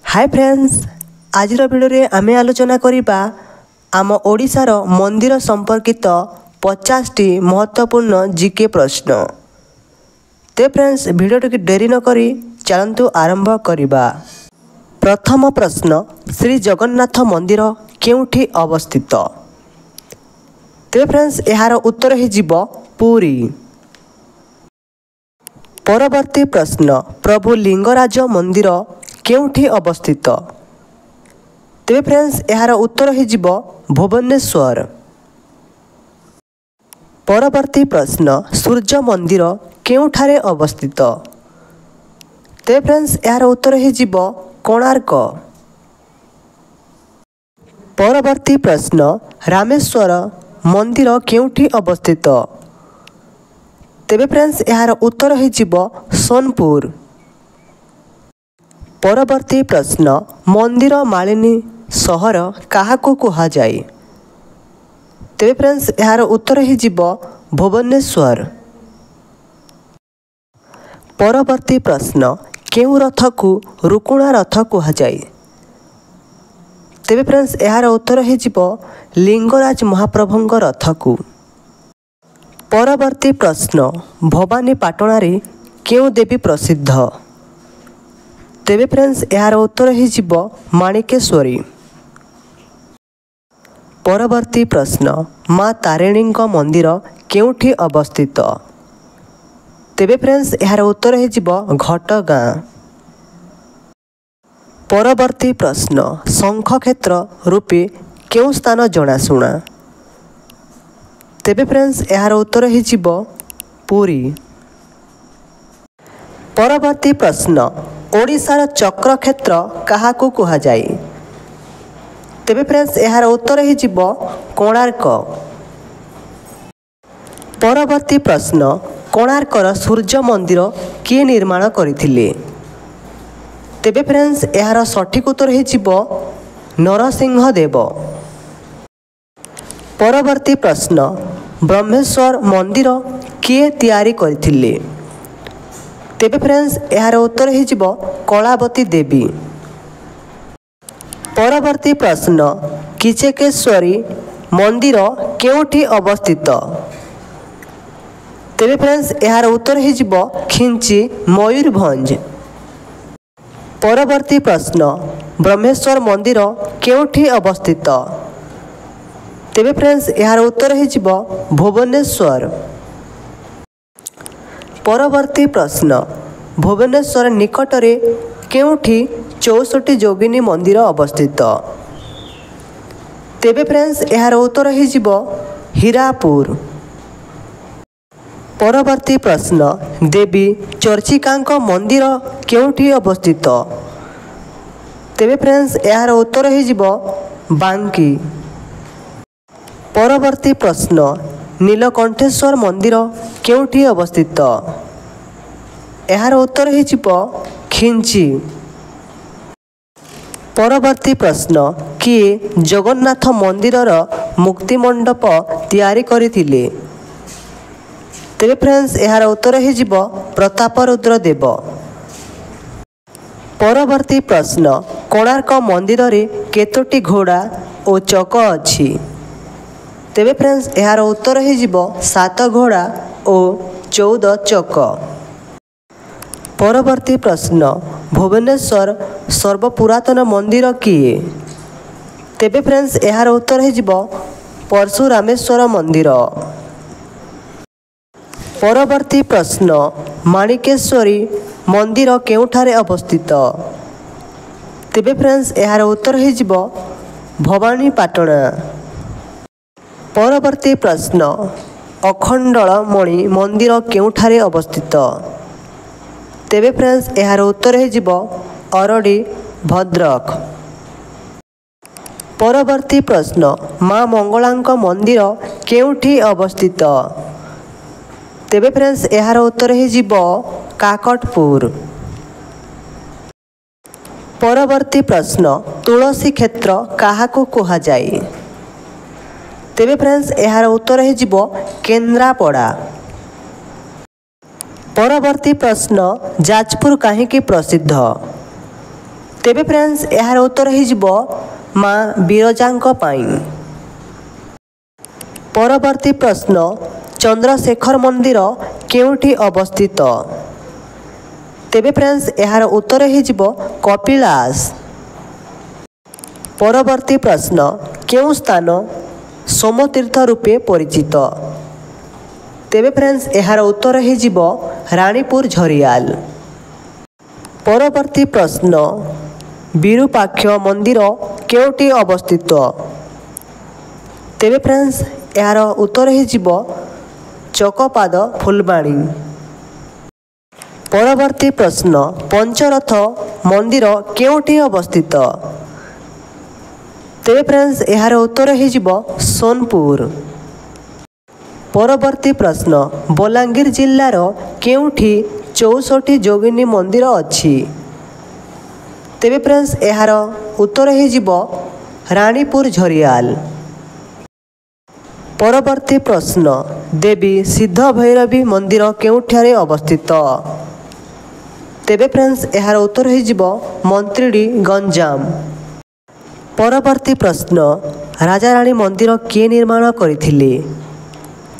Hi friends, आज video रे आमे आलोचना करिबा आम ओडिशार मंदिर संपर्कित 50 टी महत्वपूर्ण जीके प्रश्न। ते फ्रेंड्स वीडियो टी देरी न करी चलंतु आरंभ करिबा। प्रथम प्रश्न, श्री जगन्नाथ मंदिर केउठी अवस्थित? ते फ्रेंड्स यार उत्तर ही जीवो पुरी। परवर्ती प्रश्न, प्रभु लिंगराज मंदिर केउठी अवस्थित? तेरे फ्रेंड्स यार उत्तर ही जीवो भुवनेश्वर। परवर्ती प्रश्न, सूर्य मंदिर केउठारे अवस्थित? तेरे फ्रेंड्स यार उत्तर ही जीवो कोणार्क। परवर्ती प्रश्न, रामेश्वर मंदिर केउठी अवस्थित? तेरे फ्रेंड्स यार उत्तर ही जीवो सोनपुर। परवर्ती प्रश्न, मंदिर मालिनी सहर काहाकू कुहा जाए? तेरे फ्रेंड्स यार उत्तर ही जीवो भुवनेश्वर। परवर्ती प्रश्न, केउ रथ को रुकुणा रथ कुहा जाए? तेरे फ्रेंड्स यार उत्तर ही जीवो लिंगराज महाप्रभुंग रथ को। परवर्ती प्रश्न, भवानी पाटणारे केउ देवी प्रसिद्ध? तेरे फ्रेंड्स यार उत्तर ही जीवो माणिकेश्वरी। परवर्ती प्रश्न, माँ तारिणी मंदिर केउठी अवस्थित? तेरे फ्रेंड्स यार उत्तर ही जीवो घटगाँ। परवर्ती प्रश्न, शंख क्षेत्र रूपे केउ स्थान जनाशुना? तेरे फ्रेंड्स यार उत्तर ही जीवो पुरी। परवर्ती प्रश्न, ओडिशार चक्र क्षेत्र काहाकू कुहा जाए? तेरे फ्रेंड्स यार उत्तर ही जीवो कोणार्क। परवर्ती प्रश्न, कोणार्कर सूर्य मंदिर किए निर्माण करथिले? तेरे फ्रेंड्स यार सठिक उत्तर ही जीवो नरसिंह देव। परवर्ती प्रश्न, ब्रह्मेश्वर मंदिर किए तैयारी करथिले? तेरे फ्रेंड्स यार उत्तर ही जीवो कलावती देवी। परवर्ती प्रश्न, किचकेश्वरी मंदिर केउठी अवस्थित? तेरे फ्रेंड्स यार उत्तर ही जीवो खिंची मयूरभंज। परवर्ती प्रश्न, ब्रह्मेश्वर मंदिर केउठी अवस्थित? तेरे फ्रेंड्स यार उत्तर ही जीवो भुवनेश्वर। परवर्ती प्रश्न, भुवनेश्वर निकटरे केउठी 64 जोगिनी मंदिर अवस्थित? तेरे फ्रेंड्स यार उत्तर ही जीवो हीरापुर। परवर्ती प्रश्न, देवी चर्चिकांक मंदिर केउठी अवस्थित? तेरे फ्रेंड्स यार उत्तर ही जीवो बांकी। परवर्ती प्रश्न, नीलकंठेश्वर मंदिर केउठी अवस्थित? यार उत्तर ही जीवो खिंची। परवर्ती प्रश्न, किए जगन्नाथ मंदिरर मुक्ति मंडप तैयारी करथिले? तेरे फ्रेंड्स यार उत्तर ही जीवो प्रतापरुद्र देव। परवर्ती प्रश्न, कोणार्क मंदिर रे केतोटी घोड़ा और चक अछि? तेरे फ्रेंड्स यार उत्तर ही जीवो 7 घोड़ा और 14 चक। परवर्ती प्रश्न, भुवनेश्वर सर्वपुरातन मंदिर किए? तेरे फ्रेंड्स यार उत्तर ही जीवो परशुरामेश्वर मंदिर। परवर्ती प्रश्न, माणिकेश्वरी मंदिर केउठारे अवस्थित? तेरे फ्रेंड्स यार उत्तर ही जीवो भवानी पाटणा। परवर्ती प्रश्न, अखंडलमणि मंदिर केउठारे अवस्थित? तेरे फ्रेंड्स यार उत्तर ही जीवो अरडी भद्रक। परवर्ती प्रश्न, माँ मंगलांक मंदिर केउठी अवस्थित? तेरे फ्रेंड्स यार उत्तर ही जीवो काकटपुर। परवर्ती प्रश्न, तुलसी क्षेत्र काहाकू कुहा जाए? तेरे फ्रेंड्स यार उत्तर ही जीवो केन्द्रापड़ा। परवर्ती प्रश्न, जाजपुर काहींकी प्रसिद्ध? ତେବେ ଫ୍ରେଣ୍ଡସ୍ ଏହାର ଉତ୍ତର ହୋଇଯିବ ମା ବିରଜାଙ୍କ ପାଇଁ। ପରବର୍ତ୍ତୀ ପ୍ରଶ୍ନ, ଚନ୍ଦ୍ରଶେଖର ମନ୍ଦିର କେଉଁଠି ଅବସ୍ଥିତ? ତେବେ ଫ୍ରେଣ୍ଡସ୍ ଏହାର ଉତ୍ତର ହୋଇଯିବ କପିଳାସ। ପରବର୍ତ୍ତୀ ପ୍ରଶ୍ନ, କେଉଁ ସ୍ଥାନ ସୋମତୀର୍ଥ ରୂପେ ପରିଚିତ? ତେବେ ଫ୍ରେଣ୍ଡସ୍ ଏହାର ଉତ୍ତର ହୋଇଯିବ ରାଣୀପୁର ଝରିଆଲ। ପରବର୍ତ୍ତୀ ପ୍ରଶ୍ନ, ବିରୁପାକ୍ଷ ମନ୍ଦିର କେଉଁଠି ଅବସ୍ଥିତ? ତେବେ ଫ୍ରେଣ୍ଡସ୍ ଏହାର ଉତ୍ତର ହୋଇଯିବ ଚକପାଦ ଫୁଲବାଣୀ। ପରବର୍ତ୍ତୀ ପ୍ରଶ୍ନ, ପଞ୍ଚରଥ ମନ୍ଦିର କେଉଁଠି ଅବସ୍ଥିତ? ତେବେ ଫ୍ରେଣ୍ଡସ୍ ଏହାର ଉତ୍ତର ହୋଇଯିବ ସୋନପୁର। ପରବର୍ତ୍ତୀ ପ୍ରଶ୍ନ, ବଲାଙ୍ଗୀର ଜିଲ୍ଲାର କେଉଁଠି 64 ଯୋଗିନୀ ମନ୍ଦିର ଅଛି? ତେବେ ଫ୍ରେଣ୍ଡସ୍ ଏହାର ଉତ୍ତର ହୋଇଯିବ ରାଣୀପୁର ଝରିଆଲ। ପରବର୍ତ୍ତୀ ପ୍ରଶ୍ନ, ଦେବୀ ସିଦ୍ଧ ଭୈରବୀ ମନ୍ଦିର କେଉଁଠାରେ ଅବସ୍ଥିତ? ତେବେ ଫ୍ରେଣ୍ଡସ୍ ଏହାର ଉତ୍ତର ହୋଇଯିବ ମନ୍ତ୍ରିଡ଼ି ଗଞ୍ଜାମ। ପରବର୍ତ୍ତୀ ପ୍ରଶ୍ନ, ରାଜାରାଣୀ ମନ୍ଦିର କିଏ ନିର୍ମାଣ କରିଥିଲେ?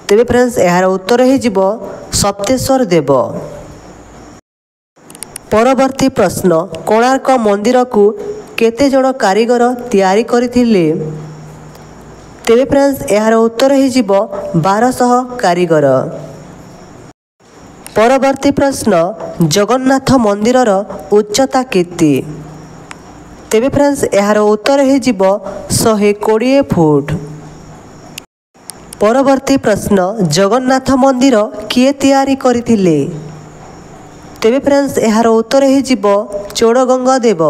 ତେବେ ଫ୍ରେଣ୍ଡସ୍ ଏହାର ଉତ୍ତର ହୋଇଯିବ ସପ୍ତେଶ୍ୱର ଦେବ। ପରବର୍ତ୍ତୀ ପ୍ରଶ୍ନ, କୋଣାର୍କ ମନ୍ଦିରକୁ କେତେ ଜଣ କାରିଗର ତିଆରି କରିଥିଲେ? ତେବେ ଫ୍ରେଣ୍ଡସ୍ ଏହାର ଉତ୍ତର ହୋଇଯିବ 1200 କାରିଗର। ପରବର୍ତ୍ତୀ ପ୍ରଶ୍ନ, ଜଗନ୍ନାଥ ମନ୍ଦିରର ଉଚ୍ଚତା କେତେ? ତେବେ ଫ୍ରେଣ୍ଡସ୍ ଏହାର ଉତ୍ତର ହୋଇଯିବ 120 ଫୁଟ। ପରବର୍ତ୍ତୀ ପ୍ରଶ୍ନ, ଜଗନ୍ନାଥ ମନ୍ଦିର କିଏ ତିଆରି କରିଥିଲେ? ତେବେ ଫ୍ରେଣ୍ଡସ୍ ଏହାର ଉତ୍ତର ହୋଇଯିବ ଚୋଡ଼ଗଙ୍ଗ ଦେବ।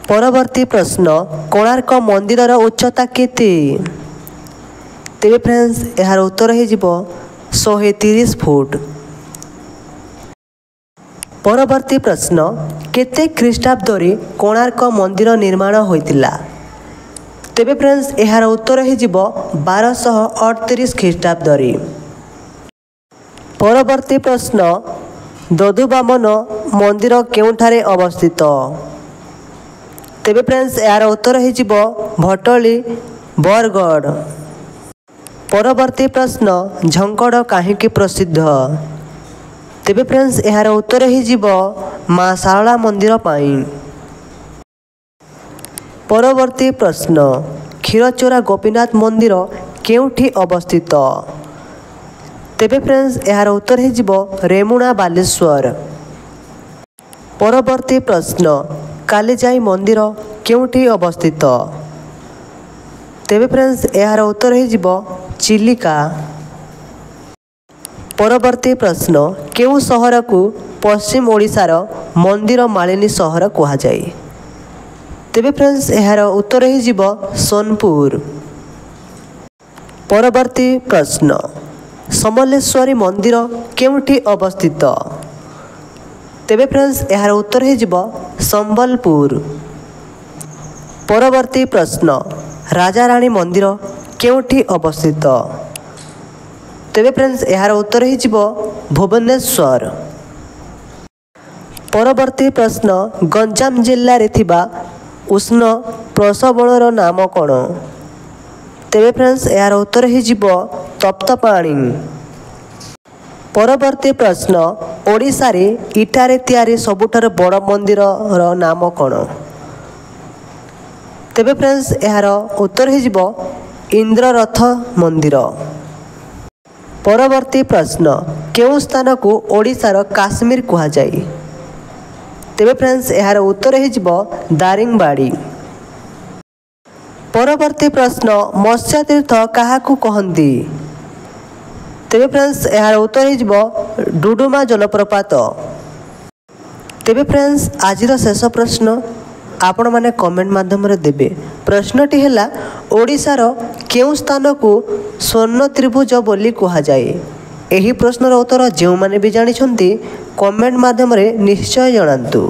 ପରବର୍ତ୍ତୀ ପ୍ରଶ୍ନ, କୋଣାର୍କ ମନ୍ଦିରର ଉଚ୍ଚତା କେତେ? ତେବେ ଫ୍ରେଣ୍ଡସ୍ ଏହାର ଉତ୍ତର ହୋଇଯିବ 130 ଫୁଟ। ପରବର୍ତ୍ତୀ ପ୍ରଶ୍ନ, କେତେ ଖ୍ରୀଷ୍ଟାବ୍ଦରେ କୋଣାର୍କ ମନ୍ଦିର ନିର୍ମାଣ ହୋଇଥିଲା? ତେବେ ଫ୍ରେଣ୍ଡସ୍ ଏହାର ଉତ୍ତର ହୋଇଯିବ 1238 ଖ୍ରୀଷ୍ଟାବ୍ଦରେ। ପରବର୍ତ୍ତୀ ପ୍ରଶ୍ନ, ଦଧୁବାମନ ମନ୍ଦିର କେଉଁଠାରେ ଅବସ୍ଥିତ? ତେବେ ଫ୍ରେଣ୍ଡସ୍ ଏହାର ଉତ୍ତର ହୋଇଯିବ ଭଟଳି ବରଗଡ଼। ପରବର୍ତ୍ତୀ ପ୍ରଶ୍ନ, ଝଙ୍କଡ଼ କାହିଁକି ପ୍ରସିଦ୍ଧ? ତେବେ ଫ୍ରେଣ୍ଡସ୍ ଏହାର ଉତ୍ତର ହୋଇଯିବ ମା ଶାରଳା ମନ୍ଦିର ପାଇଁ। ପରବର୍ତ୍ତୀ ପ୍ରଶ୍ନ, କ୍ଷୀରଚୋରା ଗୋପୀନାଥ ମନ୍ଦିର କେଉଁଠି ଅବସ୍ଥିତ? ତେବେ ଫ୍ରେଣ୍ଡସ୍ ଏହାର ଉତ୍ତର ହୋଇଯିବ ରେମୁଣା ବାଲେଶ୍ୱର। ପରବର୍ତ୍ତୀ ପ୍ରଶ୍ନ, କାଳିଜାଇ ମନ୍ଦିର କେଉଁଠି ଅବସ୍ଥିତ? ତେବେ ଫ୍ରେଣ୍ଡସ୍ ଏହାର ଉତ୍ତର ହୋଇଯିବ ଚିଲିକା। ପରବର୍ତ୍ତୀ ପ୍ରଶ୍ନ, କେଉଁ ସହରକୁ ପଶ୍ଚିମ ଓଡ଼ିଶାର ମନ୍ଦିର ମାଳିନୀ ସହର କୁହାଯାଏ? ତେବେ ଫ୍ରେଣ୍ଡସ୍ ଏହାର ଉତ୍ତର ହୋଇଯିବ ସୋନପୁର। ପରବର୍ତ୍ତୀ ପ୍ରଶ୍ନ, ସମଲେଶ୍ୱରୀ ମନ୍ଦିର କେଉଁଠି ଅବସ୍ଥିତ? ତେବେ ଫ୍ରେଣ୍ଡସ୍ ଏହାର ଉତ୍ତର ହୋଇଯିବ ସମ୍ବଲପୁର। ପରବର୍ତ୍ତୀ ପ୍ରଶ୍ନ, ରାଜାରାଣୀ ମନ୍ଦିର କେଉଁଠି ଅବସ୍ଥିତ? ତେବେ ଫ୍ରେଣ୍ଡସ୍ ଏହାର ଉତ୍ତର ହୋଇଯିବ ଭୁବନେଶ୍ୱର। ପରବର୍ତ୍ତୀ ପ୍ରଶ୍ନ, ଗଞ୍ଜାମ ଜିଲ୍ଲାରେ ଥିବା ଉଷ୍ଣ ପ୍ରସବଣର ନାମ କ'ଣ? ତେବେ ଫ୍ରେଣ୍ଡସ୍ ଏହାର ଉତ୍ତର ହୋଇଯିବ ତପ୍ତପାଣି। ପରବର୍ତ୍ତୀ ପ୍ରଶ୍ନ, ଓଡ଼ିଶାରେ ଇଟାରେ ତିଆରି ସବୁଠାରୁ ବଡ଼ ମନ୍ଦିରର ନାମ କ'ଣ? ତେବେ ଫ୍ରେଣ୍ଡସ୍ ଏହାର ଉତ୍ତର ହୋଇଯିବ ଇନ୍ଦ୍ରରଥ ମନ୍ଦିର। ପରବର୍ତ୍ତୀ ପ୍ରଶ୍ନ, କେଉଁ ସ୍ଥାନକୁ ଓଡ଼ିଶାର କାଶ୍ମୀର କୁହାଯାଏ? ତେବେ ଫ୍ରେଣ୍ଡସ୍ ଏହାର ଉତ୍ତର ହୋଇଯିବ ଦାରିଙ୍ଗବାଡ଼ି। ପରବର୍ତ୍ତୀ ପ୍ରଶ୍ନ, ମତ୍ସ୍ୟତୀର୍ଥ କାହାକୁ କହନ୍ତି? ତେବେ ଫ୍ରେଣ୍ଡସ୍ ଏହାର ଉତ୍ତର ହୋଇଯିବ ଡୁଡୁମା ଜଳପ୍ରପାତ। ତେବେ ଫ୍ରେଣ୍ଡସ୍ ଆଜିର ଶେଷ ପ୍ରଶ୍ନ ଆପଣମାନେ କମେଣ୍ଟ ମାଧ୍ୟମରେ ଦେବେ। ପ୍ରଶ୍ନଟି ହେଲା, ଓଡ଼ିଶାର କେଉଁ ସ୍ଥାନକୁ ସ୍ୱର୍ଣ୍ଣ ତ୍ରିଭୁଜ ବୋଲି କୁହାଯାଏ? ଏହି ପ୍ରଶ୍ନର ଉତ୍ତର ଯେଉଁମାନେ ବି ଜାଣିଛନ୍ତି କମେଣ୍ଟ ମାଧ୍ୟମରେ ନିଶ୍ଚୟ ଜଣାନ୍ତୁ।